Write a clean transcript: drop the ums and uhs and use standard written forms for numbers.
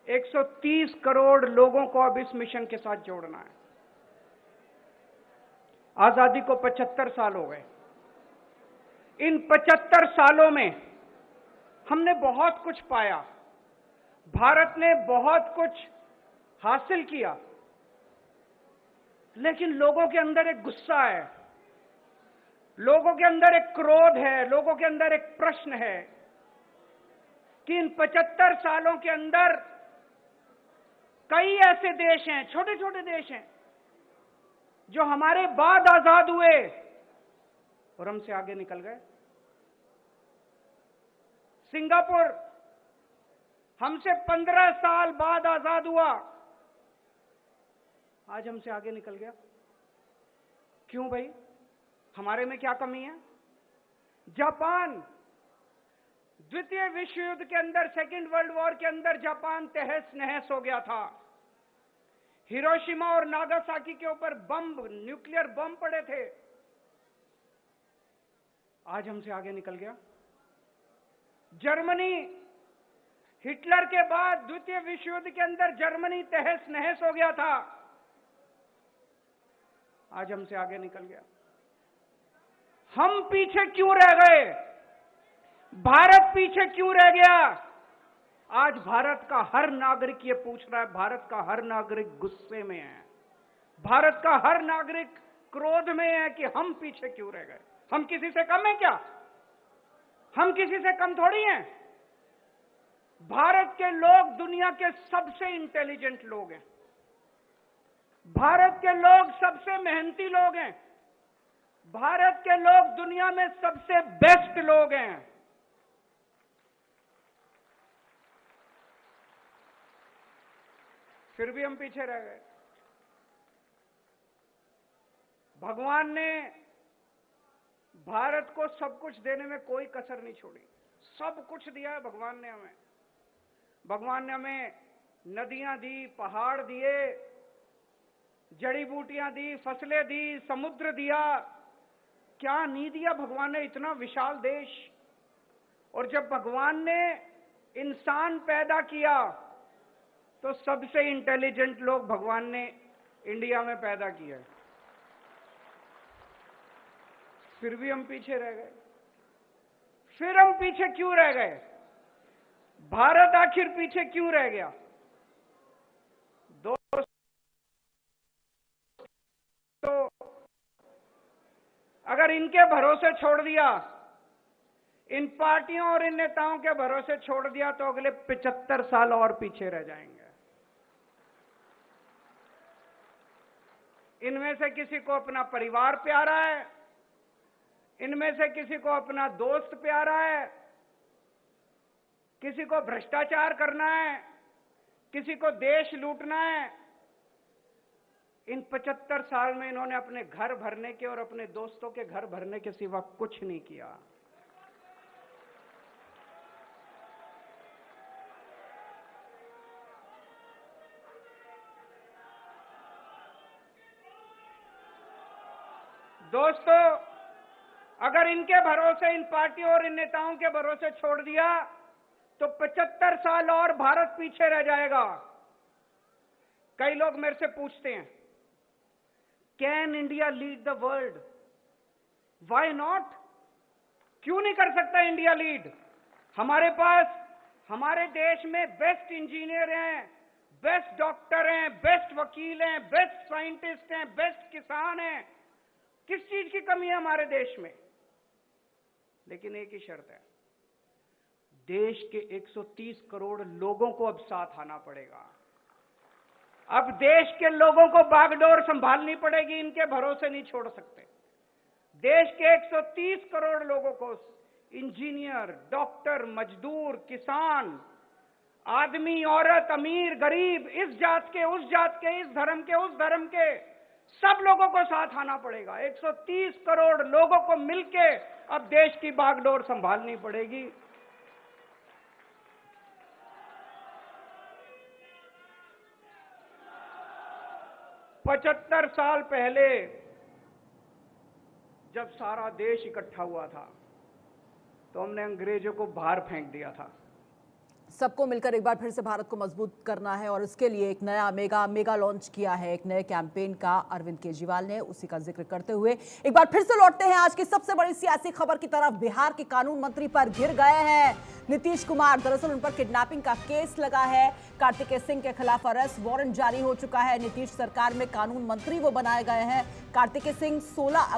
130 करोड़ लोगों को अब इस मिशन के साथ जोड़ना है। आजादी को 75 साल हो गए। इन 75 सालों में हमने बहुत कुछ पाया, भारत ने बहुत कुछ हासिल किया, लेकिन लोगों के अंदर एक गुस्सा है, लोगों के अंदर एक क्रोध है, लोगों के अंदर एक प्रश्न है कि इन 75 सालों के अंदर कई ऐसे देश हैं, छोटे छोटे देश हैं, जो हमारे बाद आजाद हुए और हमसे आगे निकल गए। सिंगापुर हमसे 15 साल बाद आजाद हुआ, आज हमसे आगे निकल गया। क्यों भाई? हमारे में क्या कमी है? जापान, द्वितीय विश्व युद्ध के अंदर, सेकेंड वर्ल्ड वॉर के अंदर जापान तहस नहस हो गया था। हिरोशिमा और नागासाकी के ऊपर बम, न्यूक्लियर बम पड़े थे। आज हमसे आगे निकल गया। जर्मनी, हिटलर के बाद द्वितीय विश्व युद्ध के अंदर जर्मनी तहस नहस हो गया था, आज हमसे आगे निकल गया। हम पीछे क्यों रह गए? भारत पीछे क्यों रह गया? आज भारत का हर नागरिक ये पूछ रहा है, भारत का हर नागरिक गुस्से में है, भारत का हर नागरिक क्रोध में है कि हम पीछे क्यों रह गए। हम किसी से कम है क्या? हम किसी से कम थोड़ी हैं। भारत के लोग दुनिया के सबसे इंटेलिजेंट लोग हैं, भारत के लोग सबसे मेहनती लोग हैं, भारत के लोग दुनिया में सबसे बेस्ट लोग हैं। फिर भी हम पीछे रह गए। भगवान ने भारत को सब कुछ देने में कोई कसर नहीं छोड़ी, सब कुछ दिया है भगवान ने हमें। भगवान ने हमें नदियां दी, पहाड़ दिए, जड़ी बूटियां दी, फसलें दी, समुद्र दिया। क्या नहीं दिया भगवान ने? इतना विशाल देश। और जब भगवान ने इंसान पैदा किया तो सबसे इंटेलिजेंट लोग भगवान ने इंडिया में पैदा किया, फिर भी हम पीछे रह गए। फिर हम पीछे क्यों रह गए? भारत आखिर पीछे क्यों रह गया? दोस्तों, अगर इनके भरोसे छोड़ दिया, इन पार्टियों और इन नेताओं के भरोसे छोड़ दिया, तो अगले 75 साल और पीछे रह जाएंगे। इनमें से किसी को अपना परिवार प्यारा है, इनमें से किसी को अपना दोस्त प्यारा है, किसी को भ्रष्टाचार करना है, किसी को देश लूटना है। इन 75 साल में इन्होंने अपने घर भरने के और अपने दोस्तों के घर भरने के सिवा कुछ नहीं किया। दोस्तों, अगर इनके भरोसे, इन पार्टियों और इन नेताओं के भरोसे छोड़ दिया तो 75 साल और भारत पीछे रह जाएगा। कई लोग मेरे से पूछते हैं, can India lead the world? Why not? क्यों नहीं कर सकता इंडिया लीड? हमारे पास, हमारे देश में बेस्ट इंजीनियर हैं, बेस्ट डॉक्टर हैं, बेस्ट वकील हैं, बेस्ट साइंटिस्ट हैं, बेस्ट किसान हैं। किस चीज की कमी है हमारे देश में? लेकिन एक ही शर्त है, देश के 130 करोड़ लोगों को अब साथ आना पड़ेगा। अब देश के लोगों को बागडोर संभालनी पड़ेगी, इनके भरोसे नहीं छोड़ सकते। देश के 130 करोड़ लोगों को, इंजीनियर, डॉक्टर, मजदूर, किसान, आदमी, औरत, अमीर, गरीब, इस जात के, उस जात के, इस धर्म के, उस धर्म के, सब लोगों को साथ आना पड़ेगा। 130 करोड़ लोगों को मिलके अब देश की बागडोर संभालनी पड़ेगी। पचहत्तर साल पहले जब सारा देश इकट्ठा हुआ था तो हमने अंग्रेजों को बाहर फेंक दिया था। सबको मिलकर एक बार फिर से भारत को मजबूत करना है और इसके लिए एक नया मेगा लॉन्च किया है, एक नए कैंपेन का अरविंद केजरीवाल ने। उसी का जिक्र करते हुए एक बार फिर से लौटते हैं आज की सबसे बड़ी सियासी खबर की तरफ। बिहार के कानून मंत्री पर गिर गए हैं नीतीश कुमार। दरअसल उन पर किडनैपिंग का केस लगा है। कार्तिकेय सिंह के खिलाफ अरेस्ट वारंट जारी हो चुका है। नीतीश सरकार में कानून मंत्री वो बनाए गए हैं। कार्तिकेय सिंह 16